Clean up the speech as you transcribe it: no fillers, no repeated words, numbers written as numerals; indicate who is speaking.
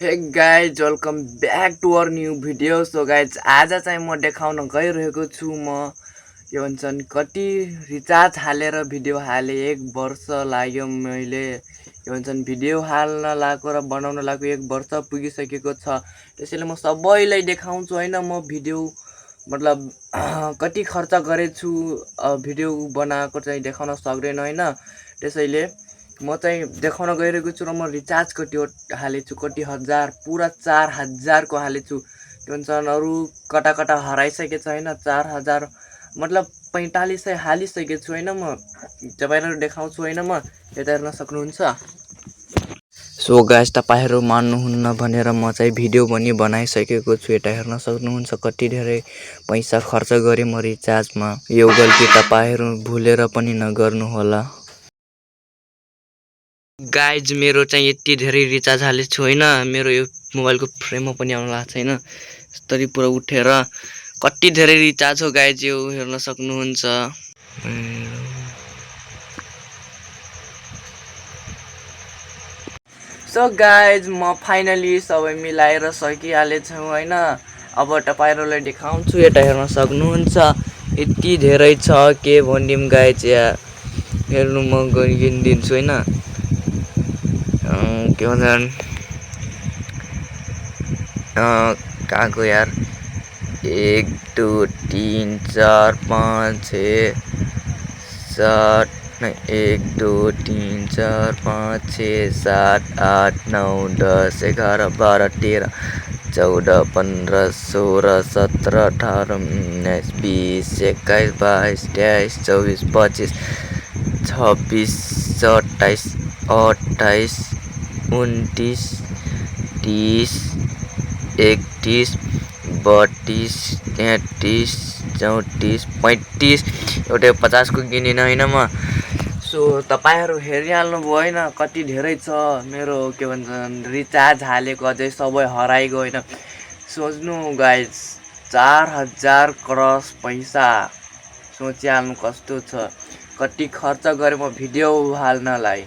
Speaker 1: हे guys welcome back to our new video. So guys आज चाहिँ म देखाउन गइरहेको छु म के भन्छन् कति रिचार्ज हालेर भिडियो हाले। 1 वर्ष लाग्यो मैले के भन्छन् भिडियो हाल्न लागेको र बनाउन लागेको 1 वर्ष पुगिसकेको छ। त्यसैले म सबैलाई देखाउँछु हैन म भिडियो मतलब कति खर्च गरेछु भिडियो बनाएको चाहिँ देखाउन सक्दैन हैन। त्यसैले म चाहिँ देखाउन गइरहेको छु र म रिचार्ज कति हालेछु, कति हजार, पुरा 4000 को हालेछु। के भन्छन् अरू कटा कटा हराइसकेछ हैन। 4000 मतलब 4500 हालिसकेको छु हैन। म तपाईहरुलाई देखाउँछु हैन। म यता हेर्न सक्नुहुन्छ। सो गाइस तपाईहरु मान्नुहुन्न भनेर म चाहिँ भिडियो पनि बनाइसकेको छु। यता हेर्न सक्नुहुन्छ कति धेरै पैसा खर्च गरे म रिचार्जमा। यो गल्ती तपाईहरु भुलेर पनि नगर्नु होला। गाइज मेरो चाहिँ यति धेरै रिचार्ज हालेछु हैन। मेरो यो मोबाइलको फ्रेममा पनि आउन लागेको छैन। यस्तरी पुरा उठेर कति धेरै रिचार्ज हो गाइज, यो हेर्न सक्नुहुन्छ। सो गाइज म फाइनली सबै मिलाएर सकिहालेछु हैन। अब तपाईहरुलाई देखाउँछु। यता हेर्न सक्नुहुन्छ यति धेरै छ के भनिदिम गाइज। या हेर्नु म गिनिदिन्छु हैन। के भन्छन् कहाँ गयो यार। 1 2 3 4 5 6 7 1 2 3 4 5 6 7 8 9 10 11 12 13 14 15 16 17 18 19 20 21 22 23 24 25 26 27 28 29 30 31 32 33 34 35 एउटा 50 को गिनिन हैन म। सो तपाईहरु हेरिहाल्नु भयो हैन कति धेरै छ मेरो के भन्छन् रिचार्ज हालेको, अझै सबै हराइगयो हैन। सोच्नु गाइज 4000 क्रस पैसा सोचिहाल्नु कस्तो छ, कति खर्च गरे म भिडियो हाल्नलाई।